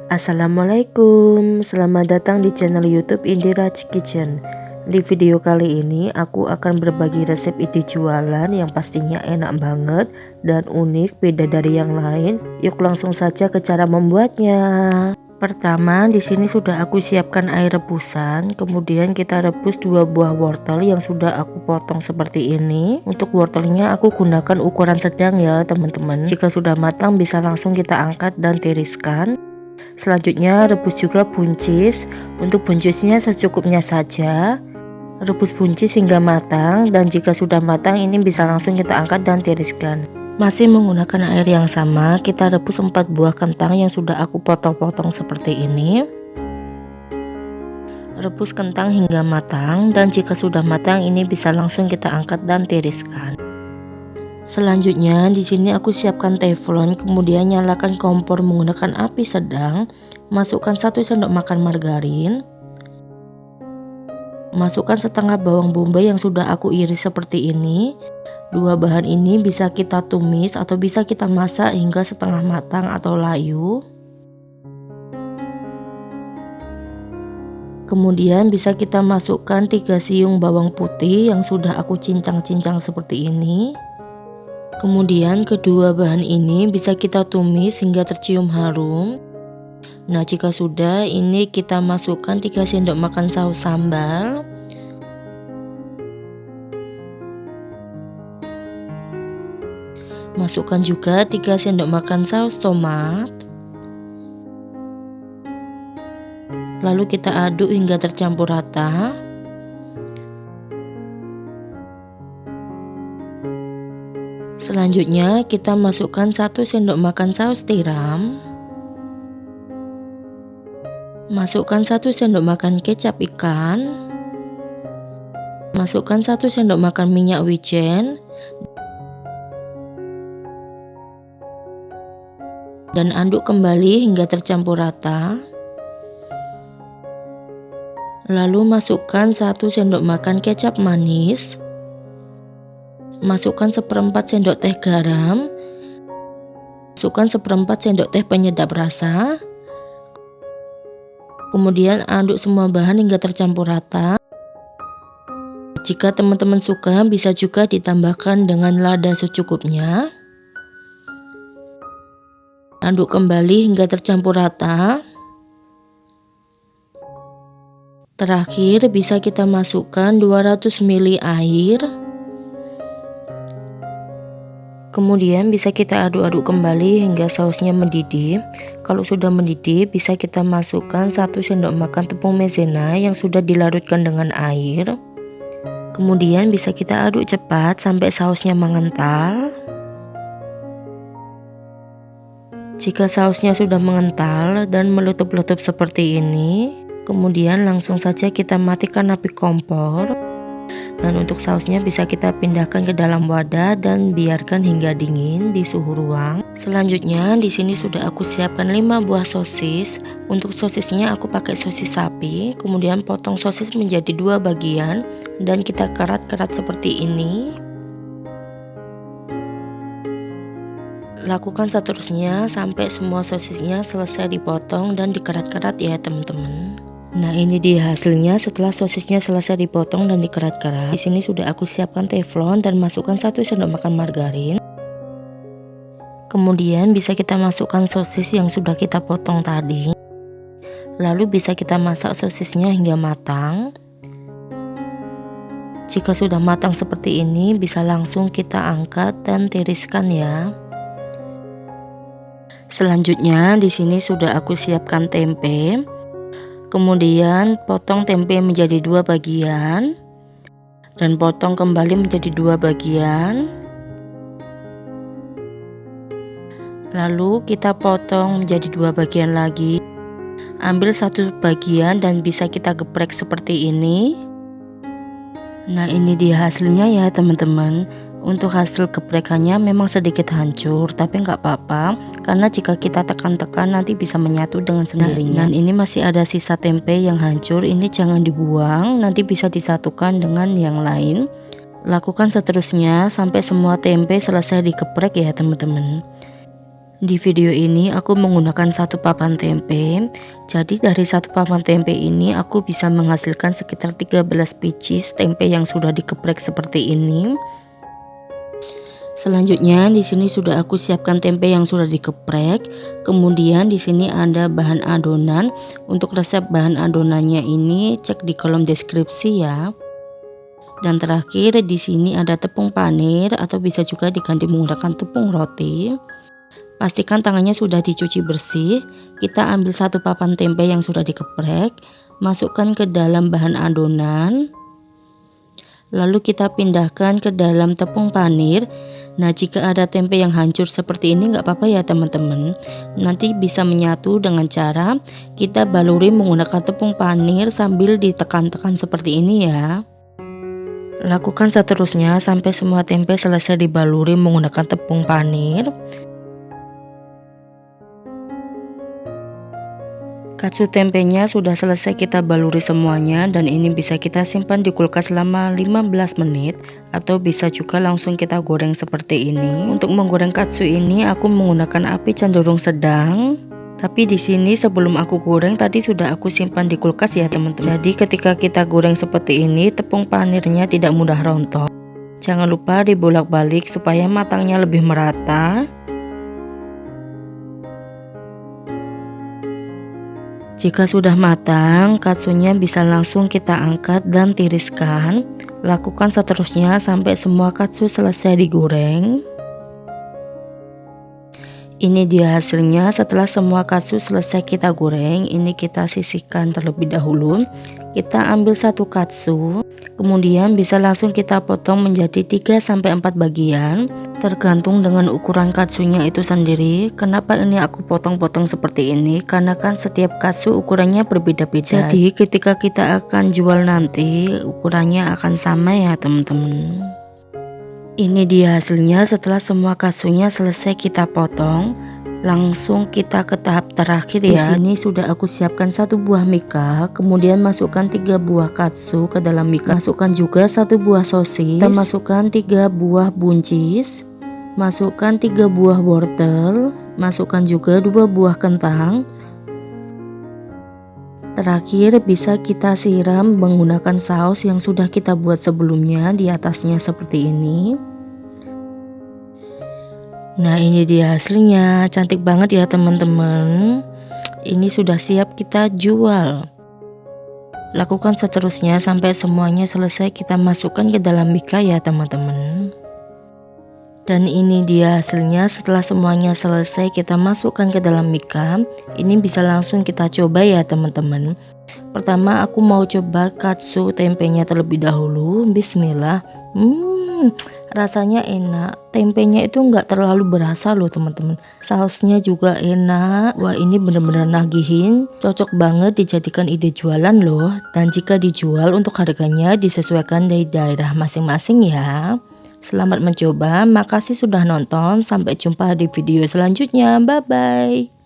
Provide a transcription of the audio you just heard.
Assalamualaikum, selamat datang di channel YouTube Indira Kitchen. Di video kali ini aku akan berbagi resep ide jualan yang pastinya enak banget dan unik beda dari yang lain. Yuk langsung saja ke cara membuatnya. Pertama, di sini sudah aku siapkan air rebusan, kemudian kita rebus 2 buah wortel yang sudah aku potong seperti ini. Untuk wortelnya aku gunakan ukuran sedang ya teman-teman. Jika sudah matang bisa langsung kita angkat dan tiriskan. Selanjutnya rebus juga buncis. Untuk buncisnya secukupnya saja. Rebus buncis hingga matang, dan jika sudah matang ini bisa langsung kita angkat dan tiriskan. Masih menggunakan air yang sama, kita rebus 4 buah kentang yang sudah aku potong-potong seperti ini. Rebus kentang hingga matang, dan jika sudah matang ini bisa langsung kita angkat dan tiriskan. Selanjutnya di sini aku siapkan teflon, kemudian nyalakan kompor menggunakan api sedang. Masukkan 1 sendok makan margarin. Masukkan setengah bawang bombay yang sudah aku iris seperti ini. 2 bahan ini bisa kita tumis atau bisa kita masak hingga setengah matang atau layu. Kemudian bisa kita masukkan 3 siung bawang putih yang sudah aku cincang-cincang seperti ini. Kemudian kedua bahan ini bisa kita tumis hingga tercium harum. Nah, jika sudah, ini kita masukkan 3 sendok makan saus sambal. Masukkan juga 3 sendok makan saus tomat. Lalu kita aduk hingga tercampur rata. Selanjutnya kita masukkan 1 sendok makan saus tiram. Masukkan 1 sendok makan kecap ikan. Masukkan 1 sendok makan minyak wijen. Dan aduk kembali hingga tercampur rata. Lalu masukkan 1 sendok makan kecap manis. Masukkan 1/4 sendok teh garam. Masukkan 1/4 sendok teh penyedap rasa. Kemudian aduk semua bahan hingga tercampur rata. Jika teman-teman suka bisa juga ditambahkan dengan lada secukupnya. Aduk kembali hingga tercampur rata. Terakhir bisa kita masukkan 200 ml air. Kemudian bisa kita aduk-aduk kembali hingga sausnya mendidih. Kalau sudah mendidih bisa kita masukkan 1 sendok makan tepung maizena yang sudah dilarutkan dengan air. Kemudian bisa kita aduk cepat sampai sausnya mengental. Jika sausnya sudah mengental dan meletup-letup seperti ini, kemudian langsung saja kita matikan api kompor. Dan untuk sausnya bisa kita pindahkan ke dalam wadah dan biarkan hingga dingin di suhu ruang. Selanjutnya di sini sudah aku siapkan 5 buah sosis. Untuk sosisnya aku pakai sosis sapi, kemudian potong sosis menjadi 2 bagian dan kita kerat-kerat seperti ini. Lakukan seterusnya sampai semua sosisnya selesai dipotong dan dikerat-kerat ya teman-teman. Nah, ini dia hasilnya setelah sosisnya selesai dipotong dan dikerat-kerat. Di sini sudah aku siapkan teflon dan masukkan 1 sendok makan margarin. Kemudian bisa kita masukkan sosis yang sudah kita potong tadi. Lalu bisa kita masak sosisnya hingga matang. Jika sudah matang seperti ini bisa langsung kita angkat dan tiriskan ya. Selanjutnya di sini sudah aku siapkan tempe. Kemudian potong tempe menjadi 2 bagian dan potong kembali menjadi 2 bagian. Lalu kita potong menjadi 2 bagian lagi. Ambil 1 bagian dan bisa kita geprek seperti ini. Nah, ini dia hasilnya ya teman-teman. Untuk hasil geprekannya memang sedikit hancur, tapi nggak apa-apa karena jika kita tekan-tekan nanti bisa menyatu dengan sendirinya. Dan ini masih ada sisa tempe yang hancur, ini jangan dibuang, nanti bisa disatukan dengan yang lain. Lakukan seterusnya sampai semua tempe selesai digeprek ya teman-teman. Di video ini aku menggunakan satu papan tempe. Jadi dari satu papan tempe ini aku bisa menghasilkan sekitar 13 pieces tempe yang sudah dikeprek seperti ini. Selanjutnya di sini sudah aku siapkan tempe yang sudah dikeprek. Kemudian di sini ada bahan adonan. Untuk resep bahan adonannya ini cek di kolom deskripsi ya. Dan terakhir di sini ada tepung panir atau bisa juga diganti menggunakan tepung roti. Pastikan tangannya sudah dicuci bersih. Kita ambil satu papan tempe yang sudah dikeprek, masukkan ke dalam bahan adonan. Lalu kita pindahkan ke dalam tepung panir. Nah, jika ada tempe yang hancur seperti ini nggak apa-apa ya teman-teman. Nanti bisa menyatu dengan cara kita baluri menggunakan tepung panir sambil ditekan-tekan seperti ini ya. Lakukan seterusnya sampai semua tempe selesai dibaluri menggunakan tepung panir. Katsu tempenya sudah selesai kita baluri semuanya dan ini bisa kita simpan di kulkas selama 15 menit atau bisa juga langsung kita goreng seperti ini. Untuk menggoreng katsu ini aku menggunakan api cenderung sedang. Tapi di sini sebelum aku goreng tadi sudah aku simpan di kulkas ya teman-teman. Jadi ketika kita goreng seperti ini tepung panirnya tidak mudah rontok. Jangan lupa dibolak-balik supaya matangnya lebih merata. Jika sudah matang, katsunya bisa langsung kita angkat dan tiriskan. Lakukan seterusnya sampai semua katsu selesai digoreng. Ini dia hasilnya setelah semua katsu selesai kita goreng. Ini kita sisihkan terlebih dahulu. Kita ambil satu katsu, kemudian bisa langsung kita potong menjadi 3-4 bagian. Tergantung dengan ukuran katsunya itu sendiri. Kenapa ini aku potong-potong seperti ini? Karena kan setiap katsu ukurannya berbeda-beda. Jadi ketika kita akan jual nanti ukurannya akan sama ya teman-teman. Ini dia hasilnya setelah semua katsunya selesai kita potong. Langsung kita ke tahap terakhir ya. Di sini sudah aku siapkan satu buah mika, kemudian masukkan 3 buah katsu ke dalam mika. Masukkan juga satu buah sosis. Kita masukkan 3 buah buncis. Masukkan 3 buah wortel, masukkan juga 2 buah kentang. Terakhir bisa kita siram menggunakan saus yang sudah kita buat sebelumnya di atasnya seperti ini. Nah, ini dia hasilnya, cantik banget ya teman-teman. Ini sudah siap kita jual. Lakukan seterusnya sampai semuanya selesai kita masukkan ke dalam mika ya teman-teman. Dan ini dia hasilnya setelah semuanya selesai kita masukkan ke dalam mika. Ini bisa langsung kita coba ya teman-teman. Pertama aku mau coba katsu tempenya terlebih dahulu. Bismillah. Rasanya enak. Tempenya itu nggak terlalu berasa loh teman-teman. Sausnya juga enak. Wah, ini bener-bener nagihin. Cocok banget dijadikan ide jualan loh. Dan jika dijual untuk harganya disesuaikan dari daerah masing-masing ya. Selamat mencoba, makasih sudah nonton, sampai jumpa di video selanjutnya, bye bye.